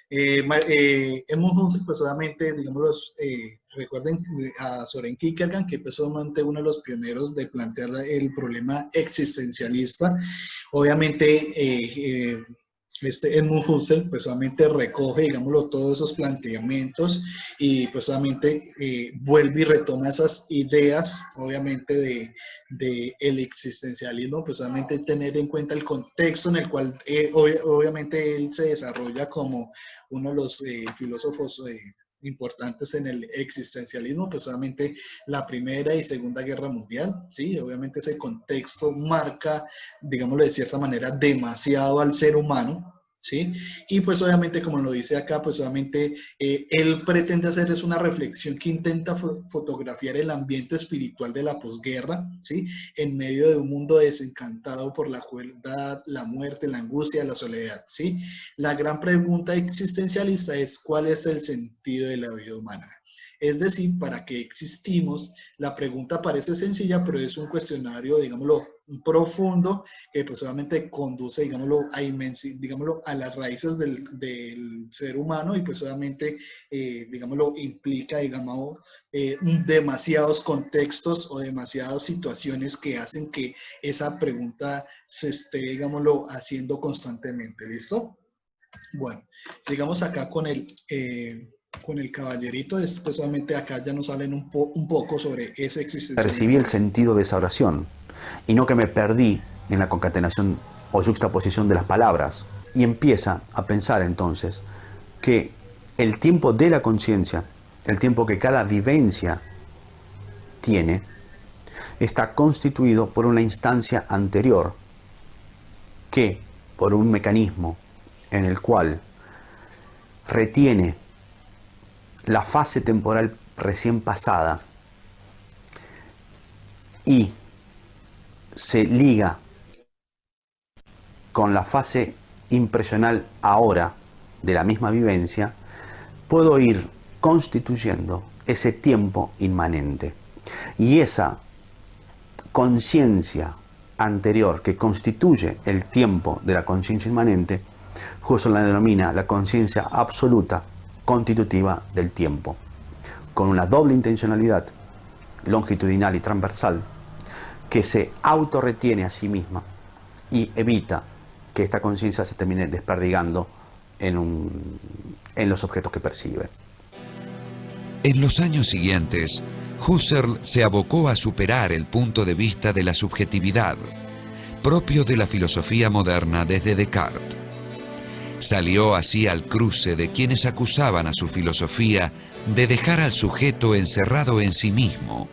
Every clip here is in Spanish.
Edmund Husserl, pues obviamente, digamos, recuerden a Soren Kierkegaard, que pues obviamente uno de los pioneros de plantear el problema existencialista. Obviamente, Edmund Husserl pues solamente recoge, digámoslo, todos esos planteamientos y pues solamente vuelve y retoma esas ideas, obviamente, de el existencialismo, pues solamente tener en cuenta el contexto en el cual obviamente él se desarrolla como uno de los filósofos importantes en el existencialismo, pues solamente la Primera y Segunda Guerra Mundial, ¿sí? Obviamente ese contexto marca, digámoslo de cierta manera, demasiado al ser humano, ¿sí? Y pues obviamente, como lo dice acá, pues obviamente él pretende hacer es una reflexión que intenta fotografiar el ambiente espiritual de la posguerra, ¿sí? En medio de un mundo desencantado por la crueldad, la muerte, la angustia, la soledad, ¿sí? La gran pregunta existencialista es ¿cuál es el sentido de la vida humana? Es decir, ¿para qué existimos? La pregunta parece sencilla, pero es un cuestionario, digámoslo, profundo, que pues obviamente conduce, digámoslo, digámoslo, a las raíces del ser humano y pues obviamente, digámoslo, implica, digamos, demasiados contextos o demasiadas situaciones que hacen que esa pregunta se esté, digámoslo, haciendo constantemente. ¿Listo? Bueno, sigamos acá con el caballerito. Pues solamente acá ya nos hablan un poco sobre ese Percibí existencialismo. el sentido de esa oración y no que me perdí en la concatenación o yuxtaposición de las palabras. Y empieza a pensar entonces que el tiempo de la conciencia, el tiempo que cada vivencia tiene, está constituido por una instancia anterior que, por un mecanismo en el cual retiene la fase temporal recién pasada y se liga con la fase impresional ahora de la misma vivencia, puedo ir constituyendo ese tiempo inmanente. Y esa conciencia anterior que constituye el tiempo de la conciencia inmanente, Husserl la denomina la conciencia absoluta constitutiva del tiempo, con una doble intencionalidad longitudinal y transversal que se autorretiene a sí misma y evita que esta conciencia se termine desperdigando en los objetos que percibe. En los años siguientes, Husserl se abocó a superar el punto de vista de la subjetividad, propio de la filosofía moderna desde Descartes. Salió así al cruce de quienes acusaban a su filosofía de dejar al sujeto encerrado en sí mismo,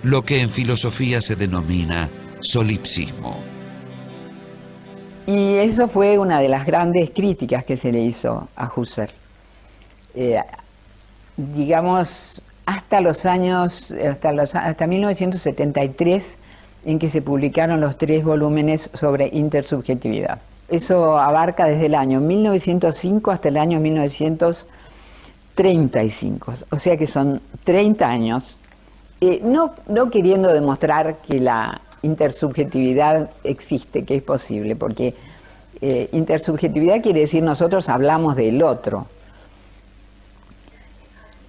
lo que en filosofía se denomina solipsismo. Y eso fue una de las grandes críticas que se le hizo a Husserl. Digamos, hasta 1973, en que se publicaron los 3 volúmenes sobre intersubjetividad. Eso abarca desde el año 1905 hasta el año 1935, o sea que son 30 años, no queriendo demostrar que la intersubjetividad existe, que es posible, porque intersubjetividad quiere decir nosotros hablamos del otro.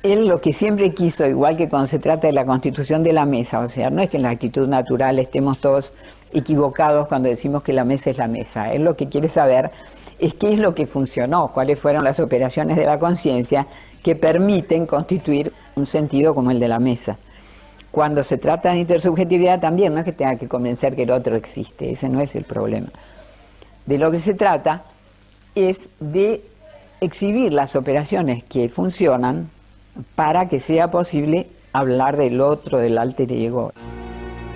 Él lo que siempre quiso, igual que cuando se trata de la constitución de la mesa, o sea, no es que en la actitud natural estemos todos equivocados cuando decimos que la mesa es la mesa. Él lo que quiere saber es qué es lo que funcionó, cuáles fueron las operaciones de la conciencia que permiten constituir un sentido como el de la mesa. Cuando se trata de intersubjetividad también, no es que tenga que convencer que el otro existe, ese no es el problema. De lo que se trata es de exhibir las operaciones que funcionan para que sea posible hablar del otro, del alter ego.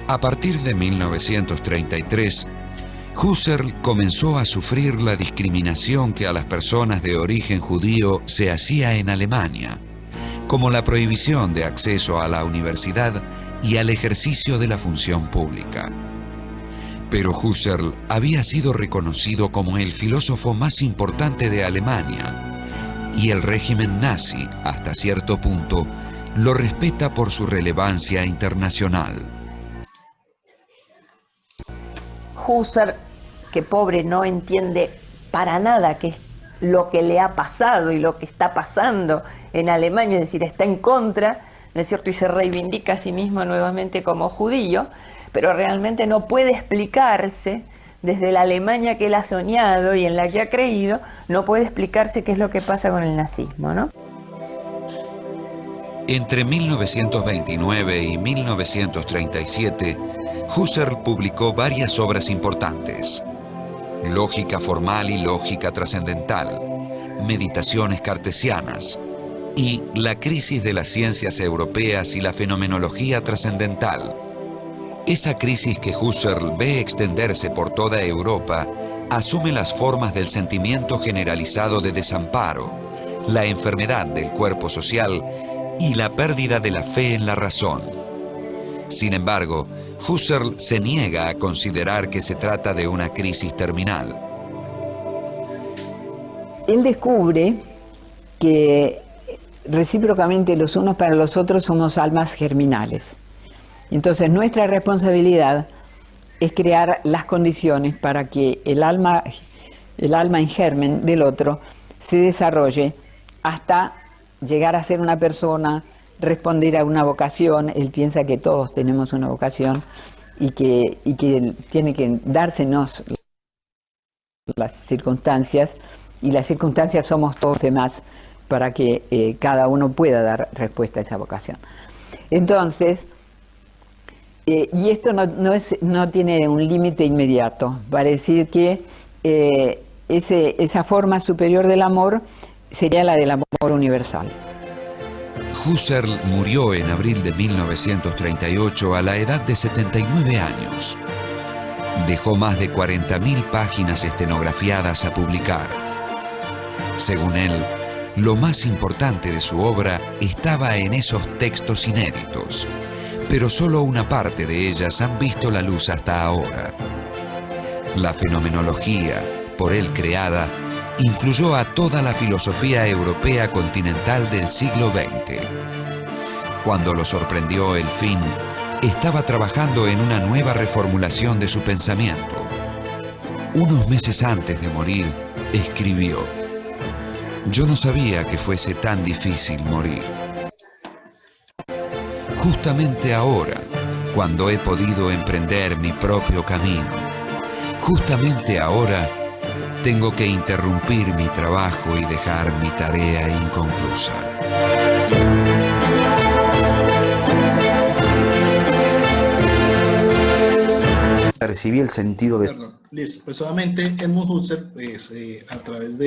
A partir de 1933, Husserl comenzó a sufrir la discriminación que a las personas de origen judío se hacía en Alemania, como la prohibición de acceso a la universidad y al ejercicio de la función pública. Pero Husserl había sido reconocido como el filósofo más importante de Alemania, y el régimen nazi, hasta cierto punto, lo respeta por su relevancia internacional. Husserl, que pobre no entiende para nada qué es lo que le ha pasado y lo que está pasando en Alemania, es decir, está en contra, ¿no es cierto?, y se reivindica a sí mismo nuevamente como judío, pero realmente no puede explicarse desde la Alemania que él ha soñado y en la que ha creído, no puede explicarse qué es lo que pasa con el nazismo, ¿no? Entre 1929 y 1937, Husserl publicó varias obras importantes: Lógica formal y lógica trascendental, Meditaciones cartesianas y La crisis de las ciencias europeas y la fenomenología trascendental. Esa crisis que Husserl ve extenderse por toda Europa asume las formas del sentimiento generalizado de desamparo, la enfermedad del cuerpo social y la pérdida de la fe en la razón. Sin embargo, Husserl se niega a considerar que se trata de una crisis terminal. Él descubre que recíprocamente los unos para los otros somos almas germinales. Entonces nuestra responsabilidad es crear las condiciones para que el alma en germen del otro se desarrolle hasta llegar a ser una persona, responder a una vocación. Él piensa que todos tenemos una vocación y que tiene que dársenos las circunstancias, y las circunstancias somos todos demás para que cada uno pueda dar respuesta a esa vocación. Entonces, y esto no tiene un límite inmediato, para decir que esa forma superior del amor sería la del amor universal. Husserl murió en abril de 1938 a la edad de 79 años. Dejó más de 40.000 páginas estenografiadas a publicar. Según él, lo más importante de su obra estaba en esos textos inéditos, pero solo una parte de ellas han visto la luz hasta ahora. La fenomenología, por él creada, influyó a toda la filosofía europea continental del siglo XX. Cuando lo sorprendió el fin, estaba trabajando en una nueva reformulación de su pensamiento. Unos meses antes de morir, escribió: «Yo no sabía que fuese tan difícil morir. Justamente ahora, cuando he podido emprender mi propio camino, justamente ahora tengo que interrumpir mi trabajo y dejar mi tarea inconclusa». Recibí el sentido de... Perdón, listo. Pues solamente Edmund Husserl, pues, a través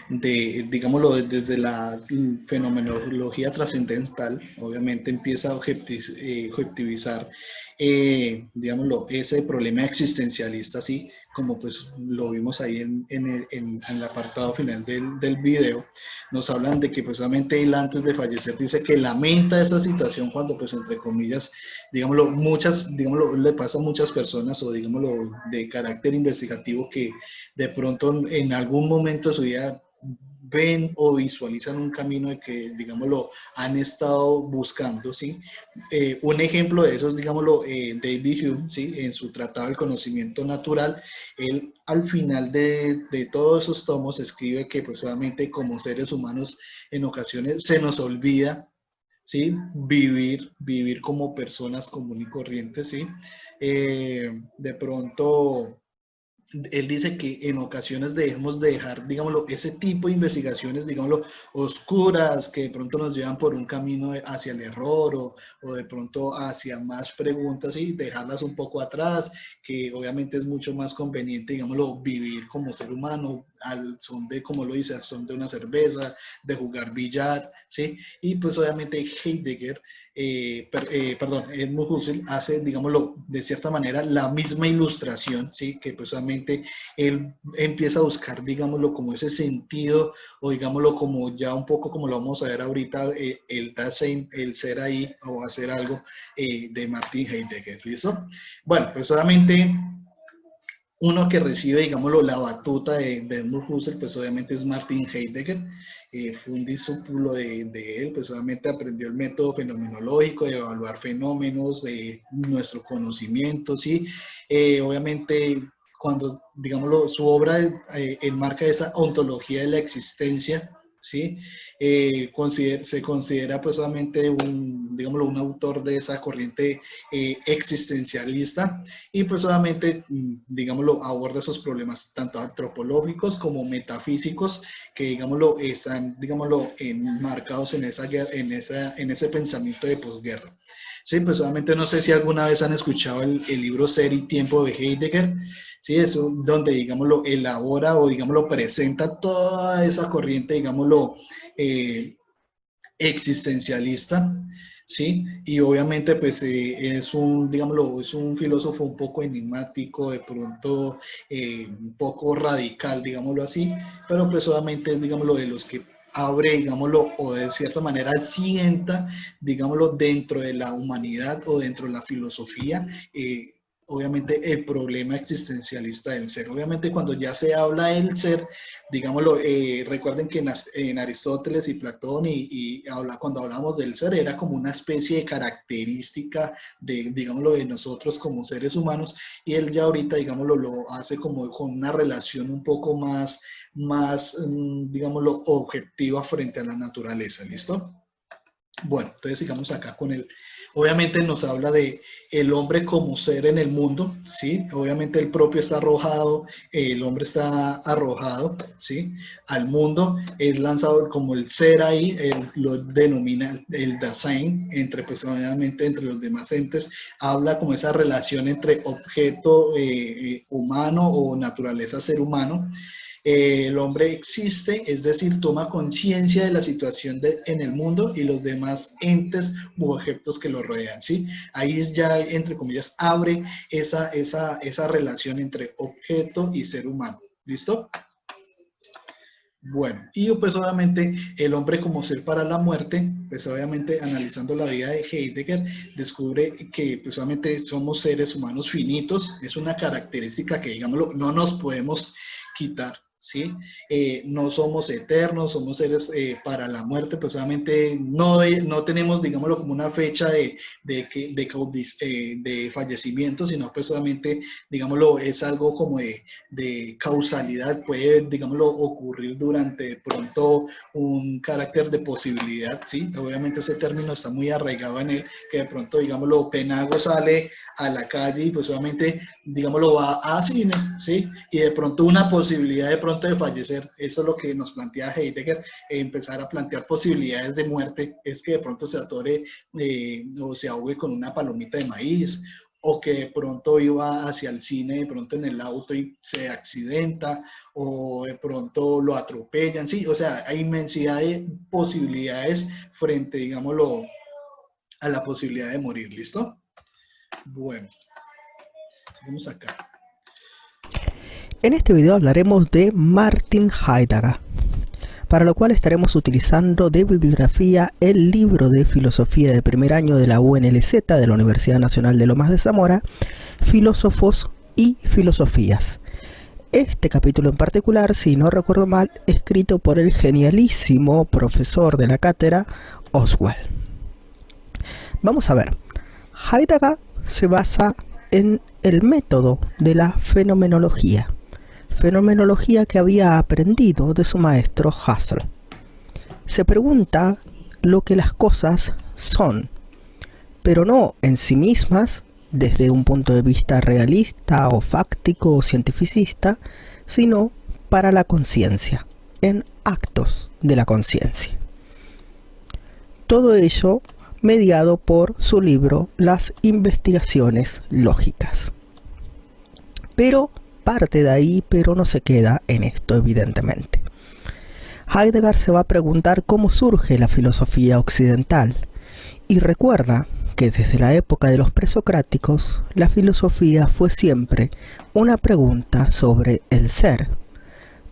digámoslo, desde la fenomenología trascendental, obviamente empieza a objetivizar, digámoslo, ese problema existencialista, así como pues lo vimos ahí en el apartado final del video. Nos hablan de que pues solamente él antes de fallecer dice que lamenta esa situación cuando pues entre comillas, digámoslo, le pasa a muchas personas, o digámoslo de carácter investigativo, que de pronto en algún momento de su vida ven o visualizan un camino de que, digámoslo, han estado buscando, ¿sí? Un ejemplo de eso es, digámoslo, David Hume, ¿sí? En su Tratado del Conocimiento Natural, él al final de todos esos tomos escribe que pues solamente como seres humanos en ocasiones se nos olvida, ¿sí? Vivir como personas comunes y corrientes, ¿sí? De pronto... Él dice que en ocasiones debemos dejar, digámoslo, ese tipo de investigaciones, digámoslo, oscuras, que de pronto nos llevan por un camino hacia el error o de pronto hacia más preguntas, y dejarlas un poco atrás, que obviamente es mucho más conveniente, digámoslo, vivir como ser humano al son de, como lo dice, al son de una cerveza, de jugar billar, ¿sí? Y pues obviamente Heidegger, Edmund Husserl hace, digámoslo, de cierta manera la misma ilustración, ¿sí? Que pues solamente él empieza a buscar, digámoslo, como ese sentido, o digámoslo como ya un poco como lo vamos a ver ahorita, el Dasein, el ser ahí o hacer algo, de Martin Heidegger, ¿listo? Bueno, pues solamente uno que recibe, digámoslo, la batuta de Edmund Husserl, pues obviamente es Martin Heidegger. Fue un discípulo de él, pues obviamente aprendió el método fenomenológico de evaluar fenómenos, de nuestro conocimiento, ¿sí? Obviamente cuando, digámoslo, su obra enmarca esa ontología de la existencia, ¿sí? Se considera pues solamente digámoslo, un autor de esa corriente existencialista, y pues solamente, digámoslo, aborda esos problemas tanto antropológicos como metafísicos que, digámoslo, están, digámoslo, enmarcados en ese pensamiento de posguerra. Sí, pues solamente no sé si alguna vez han escuchado el libro Ser y Tiempo de Heidegger. Sí, eso donde, digámoslo, elabora o, digámoslo, presenta toda esa corriente, digámoslo, existencialista, ¿sí? Y obviamente, pues, digámoslo, es un filósofo un poco enigmático, de pronto un poco radical, digámoslo así, pero pues solamente, digámoslo, de los que abre, digámoslo, o de cierta manera sienta, digámoslo, dentro de la humanidad o dentro de la filosofía, obviamente el problema existencialista del ser. Obviamente cuando ya se habla del ser, digámoslo, recuerden que en Aristóteles y Platón cuando hablamos del ser era como una especie de característica de, digámoslo, de nosotros como seres humanos, y él ya ahorita, digámoslo, lo hace como con una relación un poco más, digámoslo, objetiva frente a la naturaleza, ¿listo? Bueno, entonces sigamos acá con él. Obviamente nos habla de el hombre como ser en el mundo, ¿sí? Obviamente el propio está arrojado, el hombre está arrojado, ¿sí? Al mundo, es lanzado como el ser ahí, él lo denomina el Dasein, pues obviamente entre los demás entes, habla como esa relación entre objeto humano o naturaleza ser humano. El hombre existe, es decir, toma conciencia de la situación en el mundo y los demás entes u objetos que lo rodean, ¿sí? Ahí es ya, entre comillas, abre esa relación entre objeto y ser humano, ¿listo? Bueno, y pues obviamente el hombre como ser para la muerte, pues obviamente analizando la vida de Heidegger, descubre que pues obviamente somos seres humanos finitos, es una característica que, digámoslo, no nos podemos quitar, ¿sí? No somos eternos, somos seres para la muerte, pues obviamente no tenemos, digámoslo, como una fecha de fallecimiento, sino pues solamente, digámoslo, es algo como de causalidad, puede, digámoslo, ocurrir durante de pronto un carácter de posibilidad, ¿sí? Obviamente ese término está muy arraigado en él, que de pronto, digámoslo, Penago sale a la calle y pues obviamente, digámoslo, va a cine, ¿sí? Y de pronto una posibilidad de pronto de fallecer, eso es lo que nos plantea Heidegger, empezar a plantear posibilidades de muerte, es que de pronto se atore o se ahogue con una palomita de maíz, o que de pronto iba hacia el cine, de pronto en el auto y se accidenta, o de pronto lo atropellan, sí, o sea, hay inmensidad de posibilidades frente, digámoslo, a la posibilidad de morir, ¿listo? Bueno, seguimos acá. En este video hablaremos de Martin Heidegger, para lo cual estaremos utilizando de bibliografía el libro de filosofía de primer año de la UNLZ de la Universidad Nacional de Lomas de Zamora, Filósofos y Filosofías. Este capítulo en particular, si no recuerdo mal, escrito por el genialísimo profesor de la cátedra, Oswald. Vamos a ver, Heidegger se basa en el método de la fenomenología que había aprendido de su maestro Husserl. Se pregunta lo que las cosas son, pero no en sí mismas, desde un punto de vista realista o fáctico o cientificista, sino para la conciencia, en actos de la conciencia. Todo ello mediado por su libro Las investigaciones lógicas. Pero parte de ahí, pero no se queda en esto, evidentemente. Heidegger se va a preguntar cómo surge la filosofía occidental y recuerda que desde la época de los presocráticos la filosofía fue siempre una pregunta sobre el ser,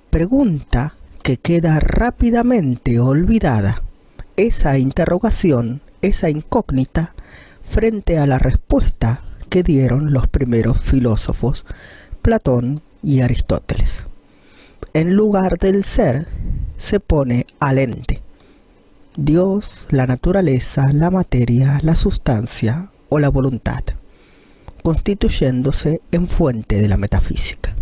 pregunta que queda rápidamente olvidada, esa interrogación, esa incógnita frente a la respuesta que dieron los primeros filósofos Platón y Aristóteles. En lugar del ser se pone al ente, Dios, la naturaleza, la materia, la sustancia o la voluntad, constituyéndose en fuente de la metafísica.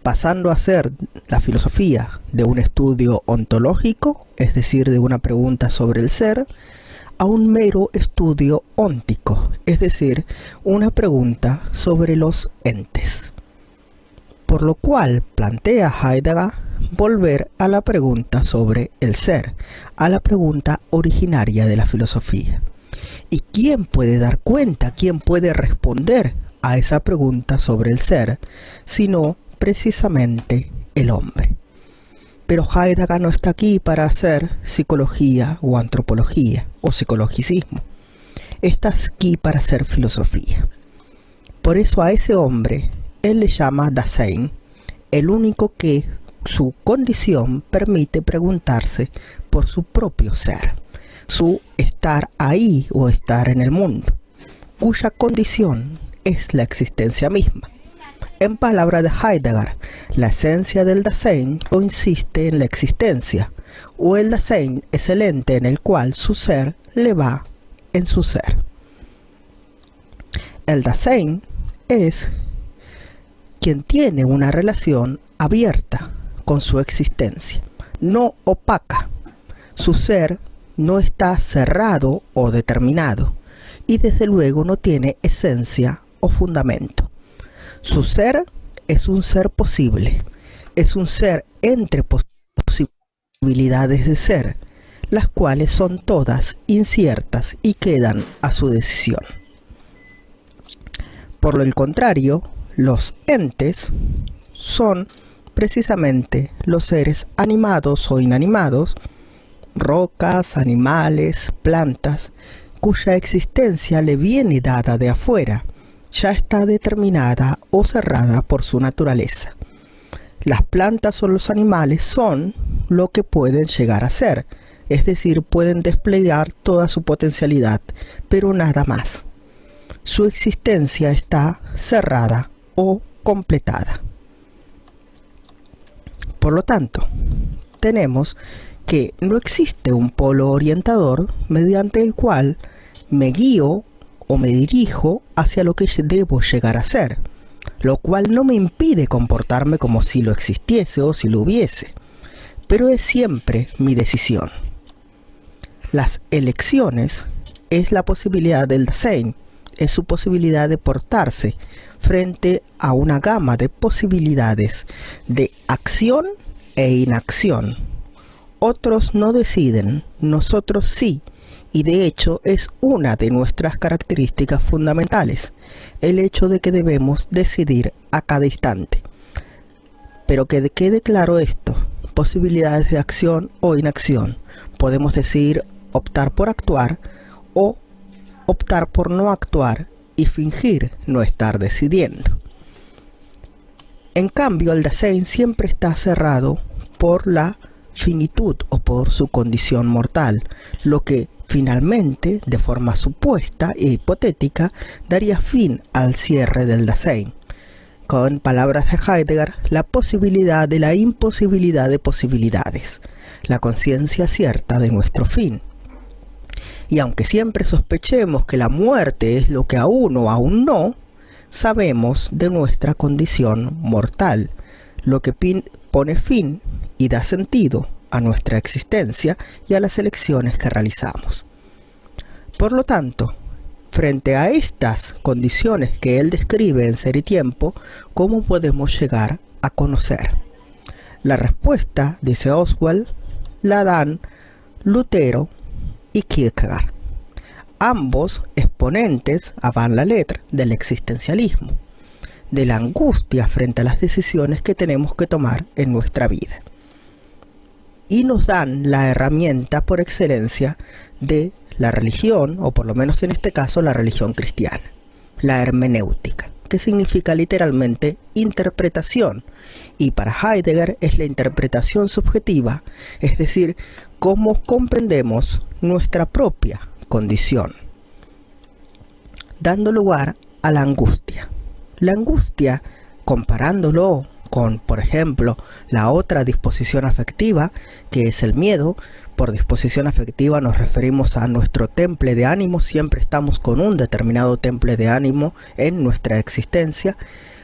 pasando a ser la filosofía de un estudio ontológico, es decir, de una pregunta sobre el ser, a un mero estudio óntico, es decir, una pregunta sobre los entes. Por lo cual plantea Heidegger volver a la pregunta sobre el ser, a la pregunta originaria de la filosofía. ¿Y quién puede dar cuenta, quién puede responder a esa pregunta sobre el ser, sino precisamente el hombre? Pero Heidegger no está aquí para hacer psicología o antropología o psicologicismo. Está aquí para hacer filosofía. Por eso a ese hombre él le llama Dasein, el único que su condición permite preguntarse por su propio ser, su estar ahí o estar en el mundo, cuya condición es la existencia misma. En palabras de Heidegger, la esencia del Dasein consiste en la existencia, o el Dasein es el ente en el cual su ser le va en su ser. El Dasein es quien tiene una relación abierta con su existencia, no opaca. Su ser no está cerrado o determinado, y desde luego no tiene esencia o fundamento. Su ser es un ser posible, es un ser entre posibilidades de ser, las cuales son todas inciertas y quedan a su decisión. Por el contrario, los entes son precisamente los seres animados o inanimados, rocas, animales, plantas, cuya existencia le viene dada de afuera, ya está determinada o cerrada por su naturaleza. Las plantas o los animales son lo que pueden llegar a ser, es decir, pueden desplegar toda su potencialidad, pero nada más. Su existencia está cerrada o completada. Por lo tanto, tenemos que no existe un polo orientador mediante el cual me guío o me dirijo hacia lo que debo llegar a ser, lo cual no me impide comportarme como si lo existiese o si lo hubiese, pero es siempre mi decisión. Las elecciones es la posibilidad del Dasein, es su posibilidad de portarse frente a una gama de posibilidades de acción e inacción. Otros no deciden, nosotros sí, y de hecho es una de nuestras características fundamentales, el hecho de que debemos decidir a cada instante. Pero que quede claro esto, posibilidades de acción o inacción. Podemos decidir optar por actuar o optar por no actuar y fingir no estar decidiendo. En cambio, el Dasein siempre está cerrado por la finitud o por su condición mortal, lo que finalmente, de forma supuesta e hipotética, daría fin al cierre del Dasein. Con palabras de Heidegger, la posibilidad de la imposibilidad de posibilidades, la conciencia cierta de nuestro fin. Y aunque siempre sospechemos que la muerte es lo que aún o aún no, sabemos de nuestra condición mortal, lo que pone fin y da sentido a nuestra existencia y a las elecciones que realizamos. Por lo tanto, frente a estas condiciones que él describe en Ser y Tiempo, ¿cómo podemos llegar a conocer? La respuesta, dice Oswald, la dan Lutero y Kierkegaard, ambos exponentes avant la lettre del existencialismo, de la angustia frente a las decisiones que tenemos que tomar en nuestra vida. Y nos dan la herramienta por excelencia de la religión, o por lo menos en este caso la religión cristiana, la hermenéutica, que significa literalmente interpretación, y para Heidegger es la interpretación subjetiva, es decir, cómo comprendemos nuestra propia condición, dando lugar a la angustia. La angustia, comparándolo con, por ejemplo, la otra disposición afectiva, que es el miedo. Por disposición afectiva nos referimos a nuestro temple de ánimo, siempre estamos con un determinado temple de ánimo en nuestra existencia.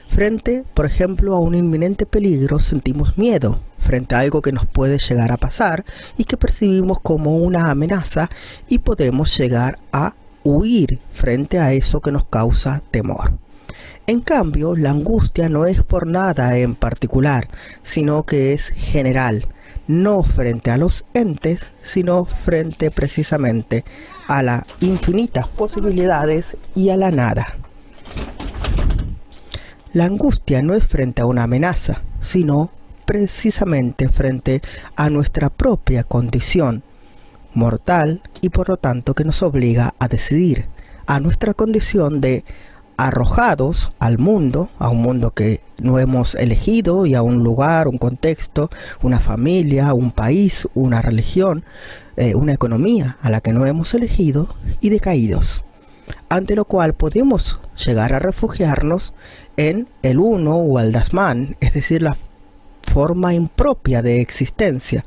Frente, por ejemplo, a un inminente peligro sentimos miedo, frente a algo que nos puede llegar a pasar y que percibimos como una amenaza y podemos llegar a huir frente a eso que nos causa temor. En cambio, la angustia no es por nada en particular, sino que es general, no frente a los entes, sino frente precisamente a las infinitas posibilidades y a la nada. La angustia no es frente a una amenaza, sino precisamente frente a nuestra propia condición mortal y por lo tanto que nos obliga a decidir, a nuestra condición de arrojados al mundo, a un mundo que no hemos elegido y a un lugar, un contexto, una familia, un país, una religión, una economía a la que no hemos elegido y decaídos, ante lo cual podemos llegar a refugiarnos en el uno o el Dasman, es decir, la forma impropia de existencia,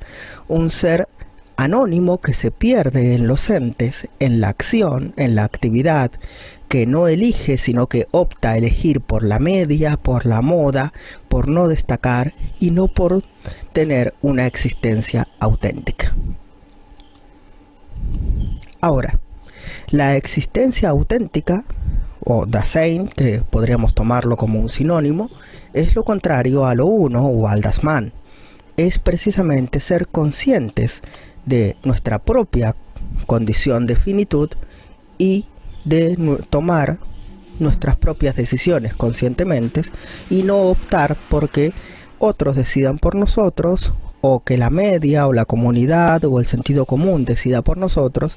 un ser anónimo que se pierde en los entes, en la acción, en la actividad, que no elige sino que opta a elegir por la media, por la moda, por no destacar y no por tener una existencia auténtica. Ahora, la existencia auténtica, o Dasein, que podríamos tomarlo como un sinónimo, es lo contrario a lo uno o al Dasman. Es precisamente ser conscientes de nuestra propia condición de finitud y de tomar nuestras propias decisiones conscientemente y no optar porque otros decidan por nosotros o que la media o la comunidad o el sentido común decida por nosotros,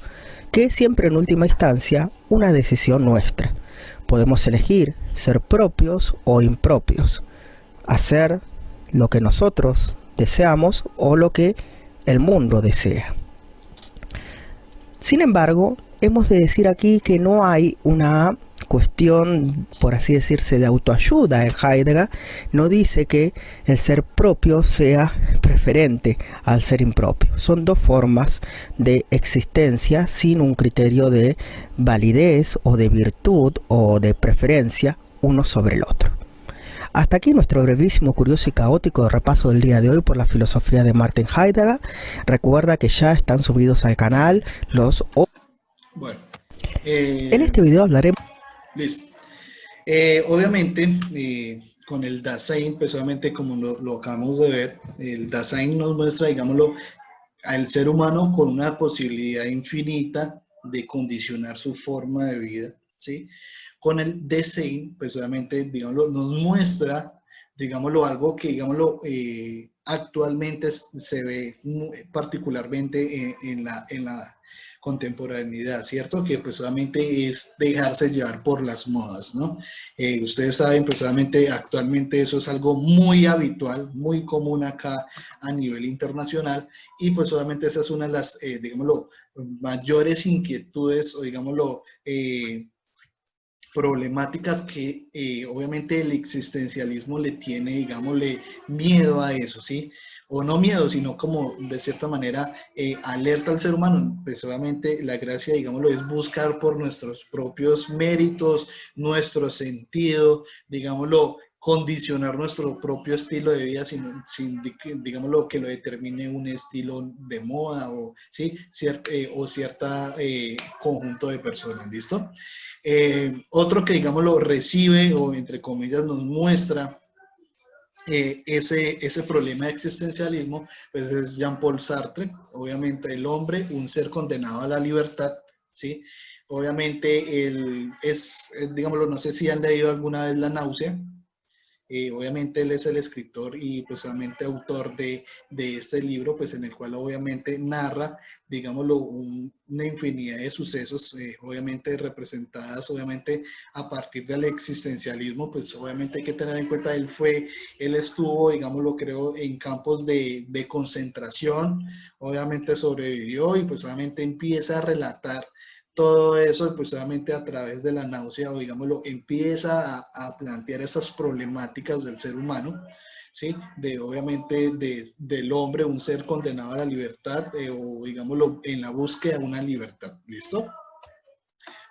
que es siempre en última instancia una decisión nuestra. Podemos elegir ser propios o impropios, hacer lo que nosotros deseamos o lo que el mundo desea. Sin embargo, hemos de decir aquí que no hay una cuestión, por así decirse, de autoayuda. En Heidegger no dice que el ser propio sea preferente al ser impropio. Son dos formas de existencia sin un criterio de validez o de virtud o de preferencia uno sobre el otro. Hasta aquí nuestro brevísimo, curioso y caótico repaso del día de hoy por la filosofía de Martin Heidegger. Recuerda que ya están subidos al canal los... Bueno, en este video hablaremos... Listo. Obviamente, con el Dasein, pues obviamente como lo acabamos de ver, el Dasein nos muestra, digámoslo, al ser humano con una posibilidad infinita de condicionar su forma de vida, ¿sí? Con el Desein, pues obviamente, digámoslo, nos muestra, digámoslo, algo que, digámoslo, actualmente se ve particularmente en la contemporaneidad, ¿cierto? Que pues solamente es dejarse llevar por las modas, ¿no? Ustedes saben, pues solamente actualmente eso es algo muy habitual, muy común acá a nivel internacional y pues solamente esa es una de las, digámoslo, mayores inquietudes o digámoslo, problemáticas que obviamente el existencialismo le tiene, digámosle, miedo a eso, ¿sí? O no miedo, sino como de cierta manera alerta al ser humano. Precisamente la gracia, digámoslo, es buscar por nuestros propios méritos, nuestro sentido, digámoslo, condicionar nuestro propio estilo de vida sin digámoslo, que lo determine un estilo de moda o, ¿sí? O cierta conjunto de personas, ¿listo? Otro que, digamos, lo recibe o, entre comillas, nos muestra ese problema de existencialismo, pues es Jean-Paul Sartre. Obviamente el hombre, un ser condenado a la libertad, ¿sí? Obviamente él es, digámoslo, no sé si han leído alguna vez La náusea. Obviamente él es el escritor y pues obviamente autor de este libro, pues en el cual obviamente narra, digámoslo, una infinidad de sucesos, obviamente representadas obviamente a partir del existencialismo. Pues obviamente hay que tener en cuenta, él estuvo, digámoslo, creo, en campos de concentración, obviamente sobrevivió y pues obviamente empieza a relatar todo eso, pues obviamente a través de la náusea, o digámoslo, empieza a plantear esas problemáticas del ser humano, ¿sí? Obviamente del hombre, un ser condenado a la libertad, o digámoslo, en la búsqueda de una libertad, ¿listo?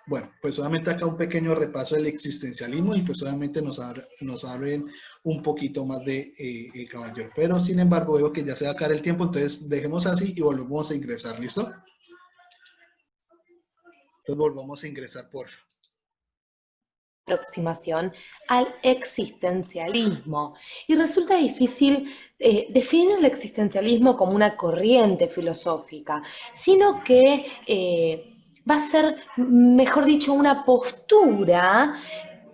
Bueno, pues solamente acá un pequeño repaso del existencialismo y pues obviamente nos abren un poquito más de el caballero. Pero sin embargo veo que ya se va a acabar el tiempo, entonces dejemos así y volvemos a ingresar, ¿listo? Entonces volvamos a ingresar, por favor. Aproximación al existencialismo y resulta difícil definir el existencialismo como una corriente filosófica, sino que va a ser, mejor dicho, una postura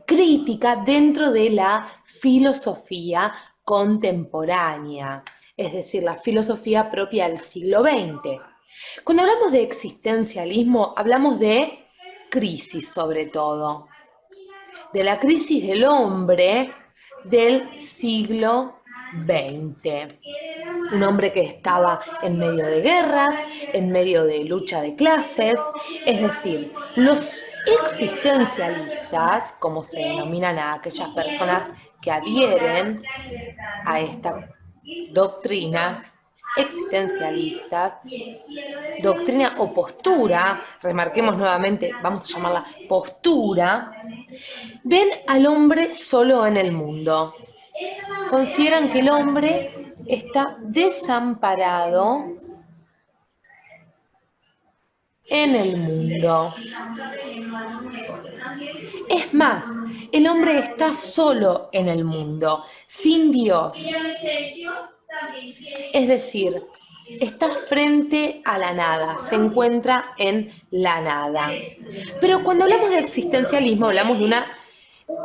crítica dentro de la filosofía contemporánea, es decir, la filosofía propia del siglo XX. Cuando hablamos de existencialismo, hablamos de crisis sobre todo, de la crisis del hombre del siglo XX. Un hombre que estaba en medio de guerras, en medio de lucha de clases, es decir, los existencialistas, como se denominan a aquellas personas que adhieren a esta doctrina, existencialistas, doctrina o postura, remarquemos nuevamente, vamos a llamarla postura, ven al hombre solo en el mundo. Consideran que el hombre está desamparado en el mundo. Es más, el hombre está solo en el mundo, sin Dios. Es decir, está frente a la nada, se encuentra en la nada. Pero cuando hablamos de existencialismo, hablamos de una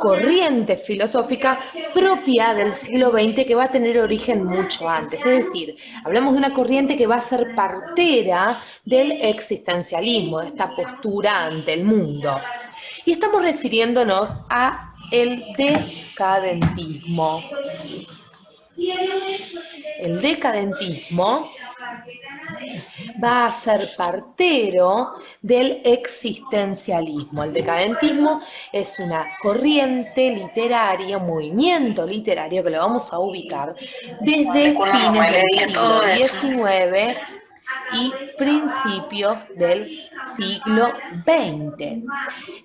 corriente filosófica propia del siglo XX que va a tener origen mucho antes. Es decir, hablamos de una corriente que va a ser partera del existencialismo, de esta postura ante el mundo. Y estamos refiriéndonos a el decadentismo. El decadentismo va a ser partero del existencialismo. El decadentismo es una corriente literaria, un movimiento literario que lo vamos a ubicar desde fines del siglo XIX y principios del siglo XX.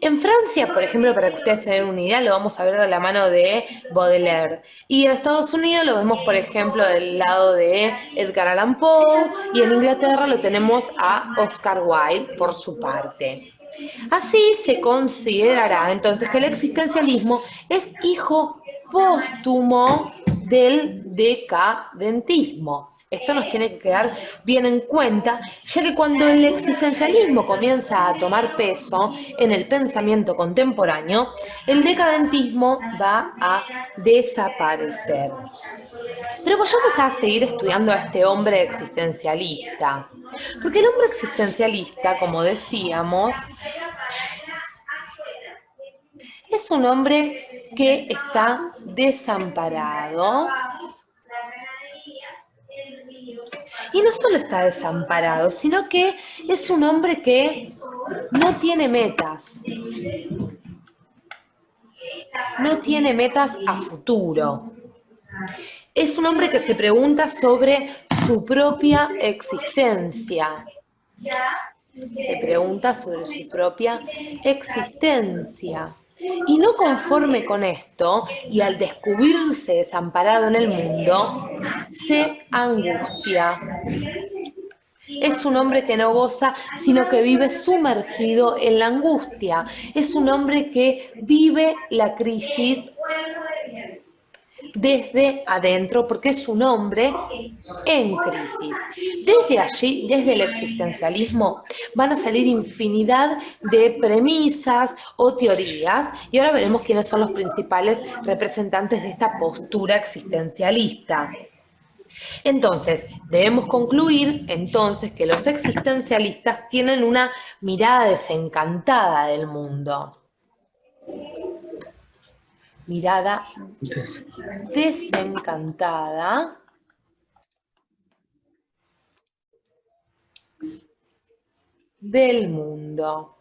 En Francia, por ejemplo, para que ustedes se den una idea, lo vamos a ver de la mano de Baudelaire. Y en Estados Unidos lo vemos, por ejemplo, del lado de Edgar Allan Poe, y en Inglaterra lo tenemos a Oscar Wilde por su parte. Así se considerará entonces que el existencialismo es hijo póstumo del decadentismo. Esto nos tiene que quedar bien en cuenta, ya que cuando el existencialismo comienza a tomar peso en el pensamiento contemporáneo, el decadentismo va a desaparecer. Pero vayamos a seguir estudiando a este hombre existencialista, porque el hombre existencialista, como decíamos, es un hombre que está desamparado. Y no solo está desamparado, sino que es un hombre que no tiene metas. No tiene metas a futuro. Es un hombre que se pregunta sobre su propia existencia. Se pregunta sobre su propia existencia. Y no conforme con esto, y al descubrirse desamparado en el mundo, se angustia. Es un hombre que no goza, sino que vive sumergido en la angustia. Es un hombre que vive la crisis desde adentro, porque es un hombre en crisis. Desde allí, desde el existencialismo, van a salir infinidad de premisas o teorías, y ahora veremos quiénes son los principales representantes de esta postura existencialista. Entonces, debemos concluir entonces que los existencialistas tienen una mirada desencantada del mundo. Mirada desencantada del mundo.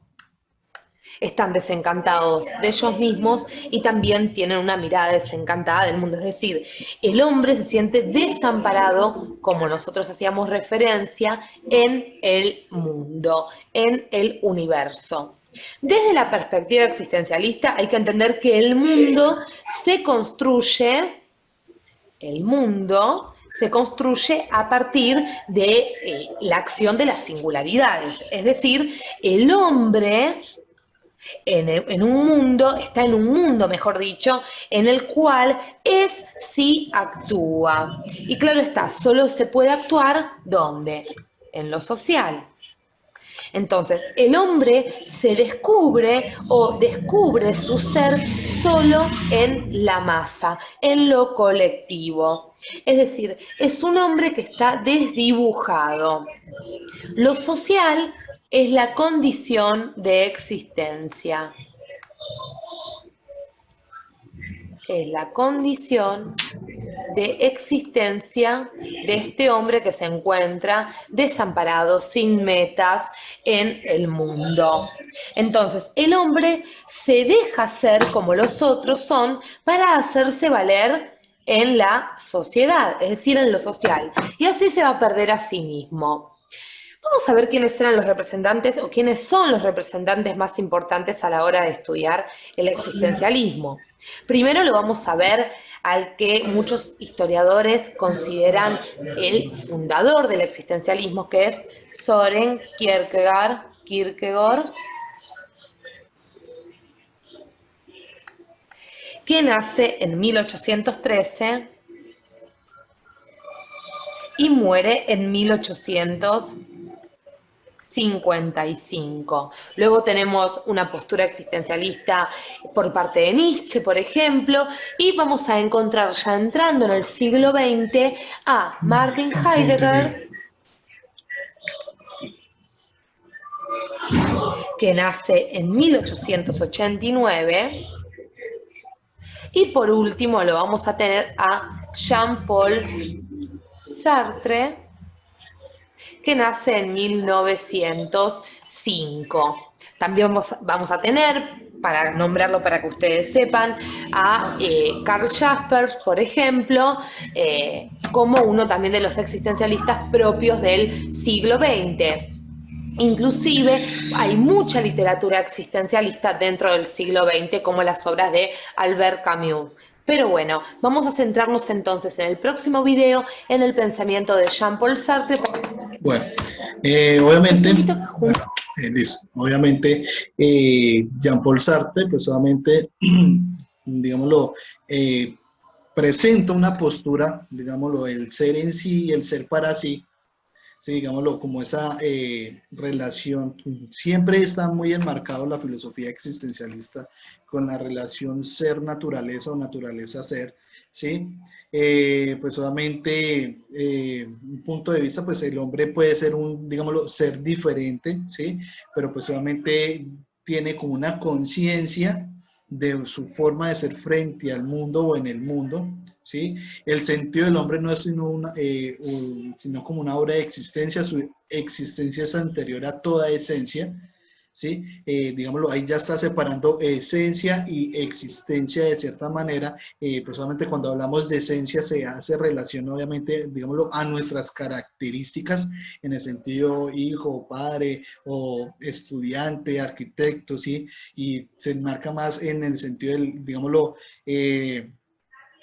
Están desencantados de ellos mismos y también tienen una mirada desencantada del mundo. Es decir, el hombre se siente desamparado, como nosotros hacíamos referencia, en el mundo, en el universo. Desde la perspectiva existencialista hay que entender que el mundo se construye a partir de la acción de las singularidades. Es decir, el hombre está en un mundo, mejor dicho, en el cual es si actúa. Y claro está, solo se puede actuar ¿dónde? En lo social. Entonces, el hombre se descubre o descubre su ser solo en la masa, en lo colectivo. Es decir, es un hombre que está desdibujado. Lo social es la condición de existencia. Es la condición de existencia de este hombre que se encuentra desamparado, sin metas en el mundo. Entonces, el hombre se deja ser como los otros son para hacerse valer en la sociedad, es decir, en lo social, y así se va a perder a sí mismo. Vamos a ver quiénes eran los representantes o quiénes son los representantes más importantes a la hora de estudiar el existencialismo. Primero lo vamos a ver al que muchos historiadores consideran el fundador del existencialismo, que es Søren Kierkegaard, que nace en 1813 y muere en 1855. Luego tenemos una postura existencialista por parte de Nietzsche, por ejemplo, y vamos a encontrar ya entrando en el siglo XX a Martin Heidegger, que nace en 1889, y por último lo vamos a tener a Jean-Paul Sartre, que nace en 1905. También vamos a tener, para nombrarlo para que ustedes sepan, a Karl Jaspers, por ejemplo, como uno también de los existencialistas propios del siglo XX. Inclusive hay mucha literatura existencialista dentro del siglo XX, como las obras de Albert Camus. Pero bueno, vamos a centrarnos entonces en el próximo video en el pensamiento de Jean-Paul Sartre. Bueno, obviamente, listo. Obviamente, Jean-Paul Sartre, pues obviamente, digámoslo, presenta una postura, digámoslo, el ser en sí y el ser para sí. Sí, digámoslo, como esa relación, siempre está muy enmarcado la filosofía existencialista con la relación ser-naturaleza o naturaleza-ser, ¿sí? Pues obviamente, un punto de vista, pues el hombre puede ser un, digámoslo, ser diferente, ¿sí? Pero pues obviamente tiene como una conciencia de su forma de ser frente al mundo o en el mundo, ¿sí? El sentido del hombre no es sino como una obra de existencia, su existencia es anterior a toda esencia, ¿sí? Digámoslo, ahí ya está separando esencia y existencia de cierta manera. Pues solamente cuando hablamos de esencia se hace relación, obviamente, digámoslo, a nuestras características en el sentido hijo, padre o estudiante, arquitecto, ¿sí? Y se enmarca más en el sentido del, digámoslo,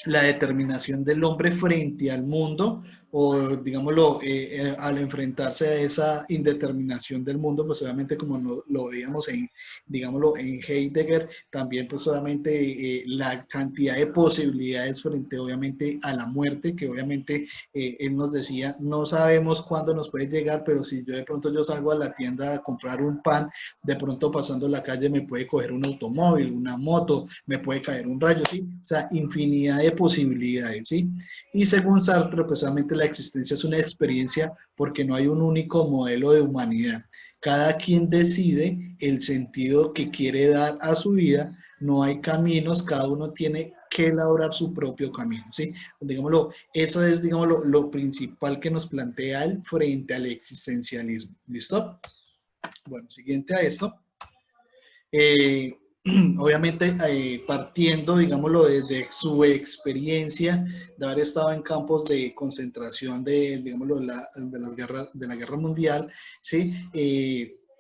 la determinación del hombre frente al mundo, o digámoslo, al enfrentarse a esa indeterminación del mundo, pues obviamente como lo veíamos en, digámoslo, en Heidegger, también pues solamente la cantidad de posibilidades frente obviamente a la muerte, que obviamente él nos decía, no sabemos cuándo nos puede llegar, pero si yo de pronto yo salgo a la tienda a comprar un pan, de pronto pasando la calle me puede coger un automóvil, una moto, me puede caer un rayo, ¿sí? O sea, infinidad de posibilidades, ¿sí? Y según Sartre, precisamente la existencia es una experiencia porque no hay un único modelo de humanidad. Cada quien decide el sentido que quiere dar a su vida, no hay caminos, cada uno tiene que elaborar su propio camino, ¿sí? Digámoslo, eso es, digámoslo, lo principal que nos plantea él frente al existencialismo. ¿Listo? Bueno, siguiente a esto. Obviamente partiendo, digámoslo, desde su experiencia de haber estado en campos de concentración de, digámoslo, de la guerra mundial, ¿sí?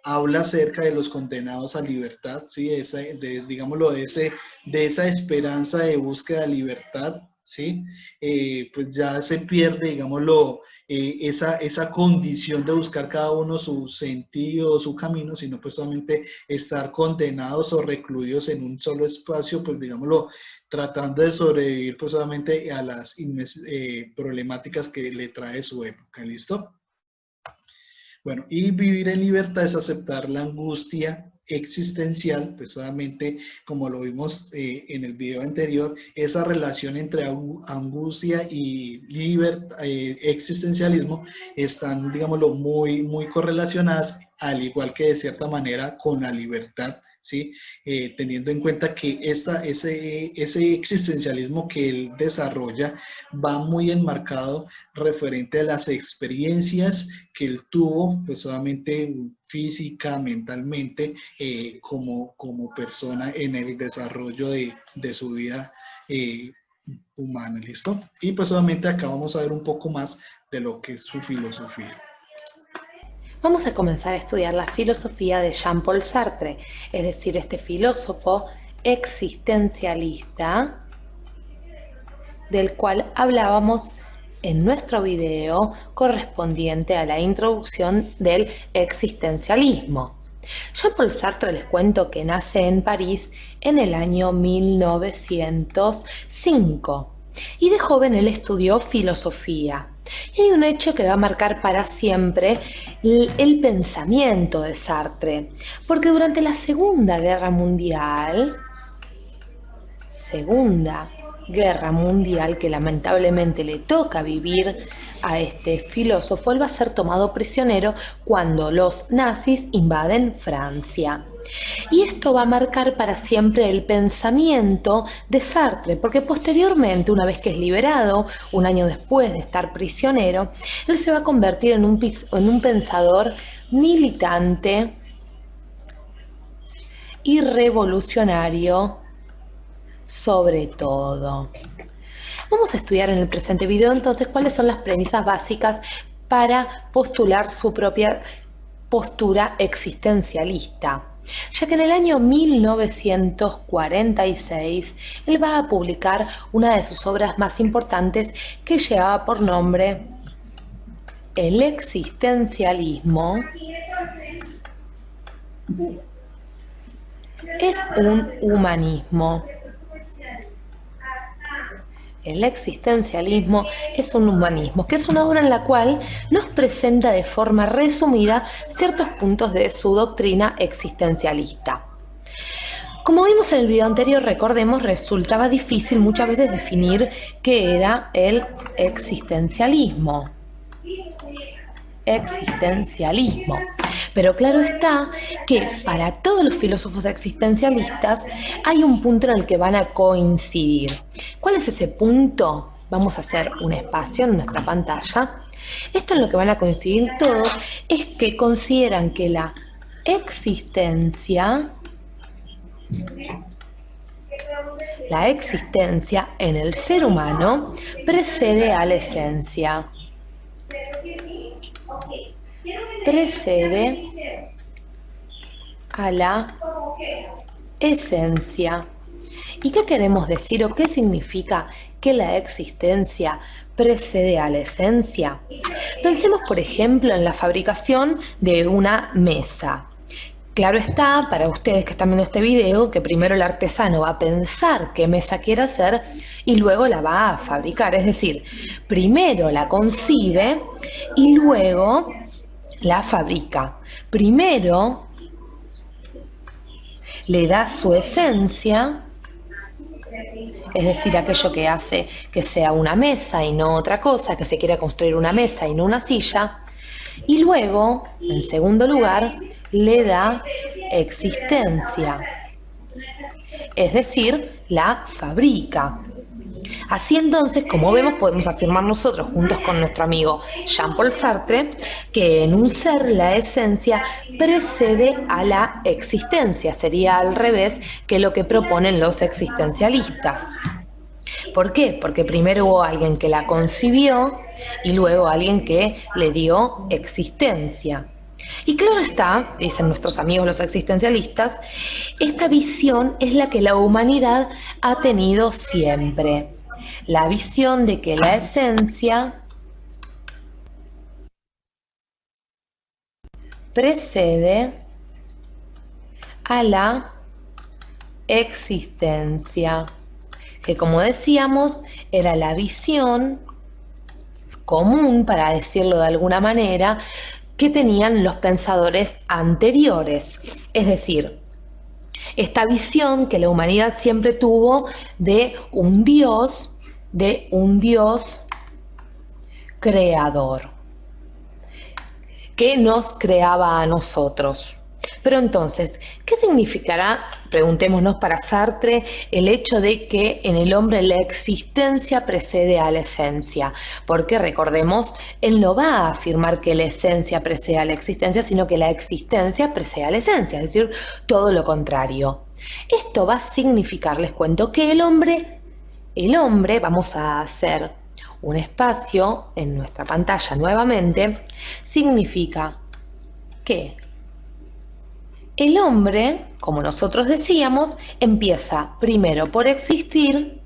habla acerca de los condenados a libertad, ¿sí? Digámoslo, de esa esperanza de búsqueda de libertad, ¿sí? Pues ya se pierde, digámoslo, esa condición de buscar cada uno su sentido, su camino, sino pues solamente estar condenados o recluidos en un solo espacio, pues digámoslo, tratando de sobrevivir pues solamente a las problemáticas que le trae su época, ¿listo? Bueno, y vivir en libertad es aceptar la angustia existencial, pues solamente como lo vimos en el video anterior, esa relación entre angustia y existencialismo están, digámoslo, muy correlacionadas, al igual que de cierta manera con la libertad, ¿sí? Teniendo en cuenta que ese existencialismo que él desarrolla va muy enmarcado referente a las experiencias que él tuvo, pues solamente física, mentalmente, como persona en el desarrollo de su vida humana, ¿listo? Y pues solamente acá vamos a ver un poco más de lo que es su filosofía. Vamos a comenzar a estudiar la filosofía de Jean-Paul Sartre, es decir, este filósofo existencialista del cual hablábamos en nuestro video correspondiente a la introducción del existencialismo. Jean-Paul Sartre, les cuento que nace en París en el año 1905 y de joven él estudió filosofía. Y hay un hecho que va a marcar para siempre el pensamiento de Sartre, porque durante la Segunda Guerra Mundial, que lamentablemente le toca vivir a este filósofo, él va a ser tomado prisionero cuando los nazis invaden Francia. Y esto va a marcar para siempre el pensamiento de Sartre, porque posteriormente, una vez que es liberado, un año después de estar prisionero, él se va a convertir en un pensador militante y revolucionario sobre todo. Vamos a estudiar en el presente video entonces cuáles son las premisas básicas para postular su propia postura existencialista, ya que en el año 1946 él va a publicar una de sus obras más importantes que llevaba por nombre El existencialismo es un humanismo. El existencialismo es un humanismo, que es una obra en la cual nos presenta de forma resumida ciertos puntos de su doctrina existencialista. Como vimos en el video anterior, recordemos, resultaba difícil muchas veces definir qué era el existencialismo. Pero claro está que para todos los filósofos existencialistas hay un punto en el que van a coincidir. ¿Cuál es ese punto? Vamos a hacer un espacio en nuestra pantalla. Esto en lo que van a coincidir todos es que consideran que la existencia en el ser humano precede a la esencia. Precede a la esencia. ¿Y qué queremos decir o qué significa que la existencia precede a la esencia? Pensemos, por ejemplo, en la fabricación de una mesa. Claro está, para ustedes que están viendo este video, que primero el artesano va a pensar qué mesa quiere hacer y luego la va a fabricar. Es decir, primero la concibe y luego la fabrica. Primero le da su esencia, es decir, aquello que hace que sea una mesa y no otra cosa, que se quiera construir una mesa y no una silla, y luego, en segundo lugar, le da existencia, es decir, la fabrica. Así entonces, como vemos, podemos afirmar nosotros, juntos con nuestro amigo Jean-Paul Sartre, que en un ser la esencia precede a la existencia. Sería al revés que lo que proponen los existencialistas. ¿Por qué? Porque primero hubo alguien que la concibió y luego alguien que le dio existencia. Y claro está, dicen nuestros amigos los existencialistas, esta visión es la que la humanidad ha tenido siempre. La visión de que la esencia precede a la existencia, que como decíamos era la visión común, para decirlo de alguna manera, que tenían los pensadores anteriores. Es decir, esta visión que la humanidad siempre tuvo de un Dios creador, que nos creaba a nosotros. Pero entonces, ¿qué significará, preguntémonos para Sartre, el hecho de que en el hombre la existencia precede a la esencia? Porque recordemos, él no va a afirmar que la esencia precede a la existencia, sino que la existencia precede a la esencia, es decir, todo lo contrario. Esto va a significar, les cuento, que el hombre, vamos a hacer un espacio en nuestra pantalla nuevamente, significa que el hombre, como nosotros decíamos, empieza primero por existir,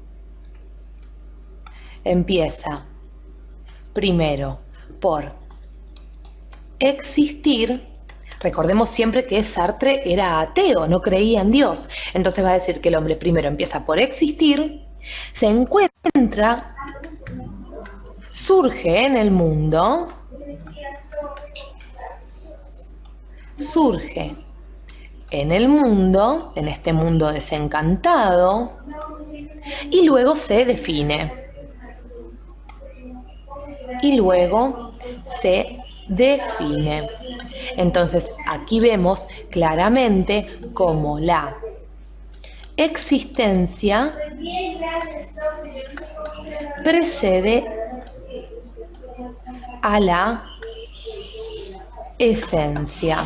Recordemos siempre que Sartre era ateo, no creía en Dios. Entonces va a decir que el hombre primero empieza por existir, se encuentra, surge en el mundo, en este mundo desencantado, y luego se define. Entonces, aquí vemos claramente cómo la existencia precede a la esencia.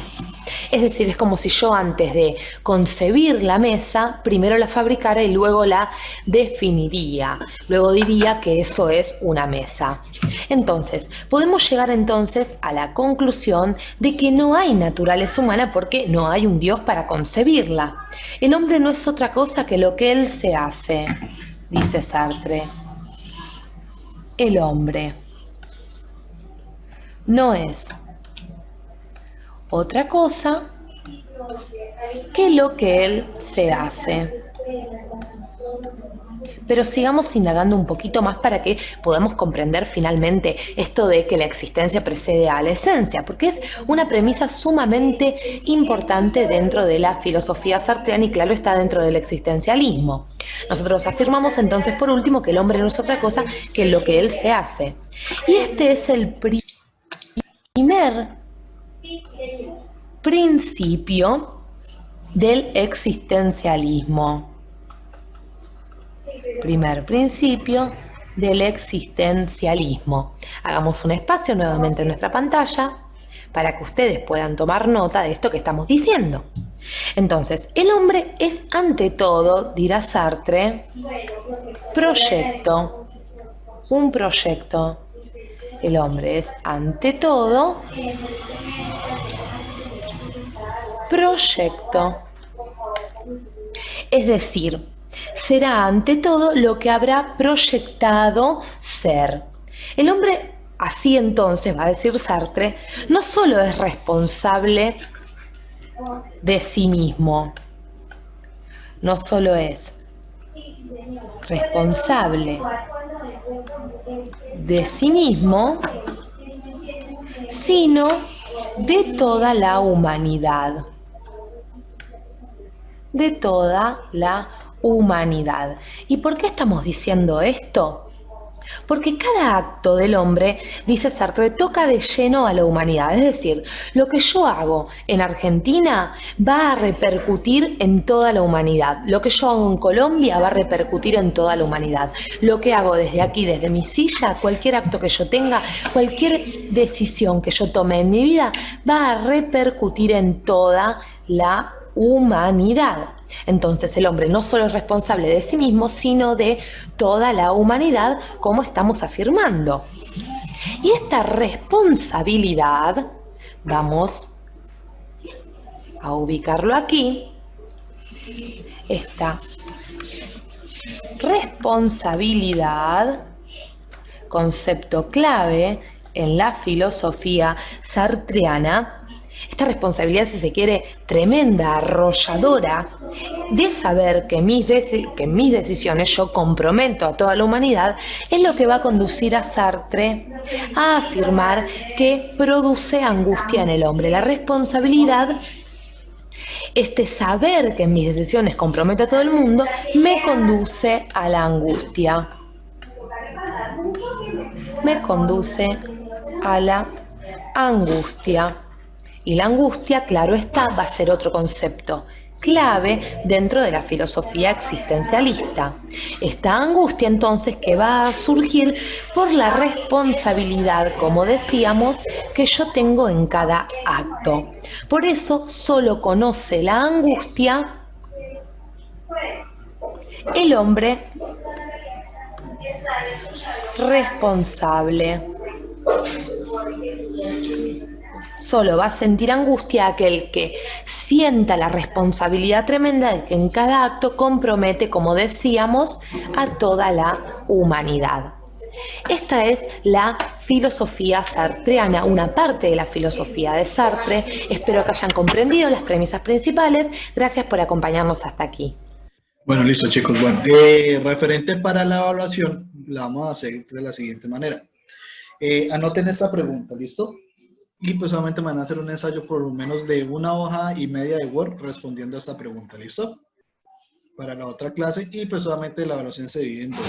Es decir, es como si yo antes de concebir la mesa, primero la fabricara y luego la definiría. Luego diría que eso es una mesa. Entonces, podemos llegar entonces a la conclusión de que no hay naturaleza humana porque no hay un Dios para concebirla. El hombre no es otra cosa que lo que él se hace, dice Sartre. El hombre no es otra cosa que lo que él se hace. Pero sigamos indagando un poquito más para que podamos comprender finalmente esto de que la existencia precede a la esencia, porque es una premisa sumamente importante dentro de la filosofía sartreana y claro está dentro del existencialismo. Nosotros afirmamos entonces por último que el hombre no es otra cosa que lo que él se hace. Y este es el primer principio del existencialismo. Primer principio del existencialismo. Hagamos un espacio nuevamente en nuestra pantalla para que ustedes puedan tomar nota de esto que estamos diciendo. Entonces, el hombre es ante todo, dirá Sartre, proyecto, un proyecto. El hombre es ante todo proyecto. Es decir, será ante todo lo que habrá proyectado ser. El hombre, así entonces, va a decir Sartre, no solo es responsable de sí mismo, no solo es responsable de sí mismo, sino de toda la humanidad. De toda la humanidad. ¿Y por qué estamos diciendo esto? Porque cada acto del hombre, dice Sartre, toca de lleno a la humanidad. Es decir, lo que yo hago en Argentina va a repercutir en toda la humanidad. Lo que yo hago en Colombia va a repercutir en toda la humanidad. Lo que hago desde aquí, desde mi silla, cualquier acto que yo tenga, cualquier decisión que yo tome en mi vida, va a repercutir en toda la humanidad. Entonces el hombre no solo es responsable de sí mismo, sino de toda la humanidad, como estamos afirmando. Y esta responsabilidad, vamos a ubicarlo aquí, esta responsabilidad, concepto clave en la filosofía sartreana, esta responsabilidad, si se quiere, tremenda, arrolladora, de saber que en mis decisiones yo comprometo a toda la humanidad, es lo que va a conducir a Sartre a afirmar que produce angustia en el hombre. La responsabilidad, este saber que en mis decisiones comprometo a todo el mundo, me conduce a la angustia. Me conduce a la angustia. Y la angustia, claro está, va a ser otro concepto clave dentro de la filosofía existencialista. Esta angustia entonces que va a surgir por la responsabilidad, como decíamos, que yo tengo en cada acto. Por eso solo conoce la angustia el hombre responsable. Solo va a sentir angustia aquel que sienta la responsabilidad tremenda de que en cada acto compromete, como decíamos, a toda la humanidad. Esta es la filosofía sartreana, una parte de la filosofía de Sartre. Espero que hayan comprendido las premisas principales. Gracias por acompañarnos hasta aquí. Bueno, listo, chicos. Bueno, referente para la evaluación, la vamos a hacer de la siguiente manera. Anoten esta pregunta, ¿listo? Y pues solamente me van a hacer un ensayo por lo menos de 1,5 hojas de Word respondiendo a esta pregunta, ¿listo? Para la otra clase, y pues solamente la evaluación se divide en dos.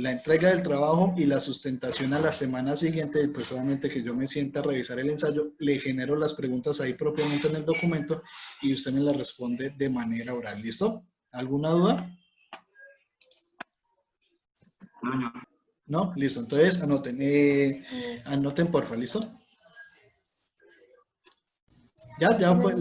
La entrega del trabajo y la sustentación a la semana siguiente, pues solamente que yo me sienta a revisar el ensayo, le genero las preguntas ahí propiamente en el documento y usted me las responde de manera oral, ¿listo? ¿Alguna duda? ¿No? Listo, entonces anoten porfa, ¿listo? Ya, pues,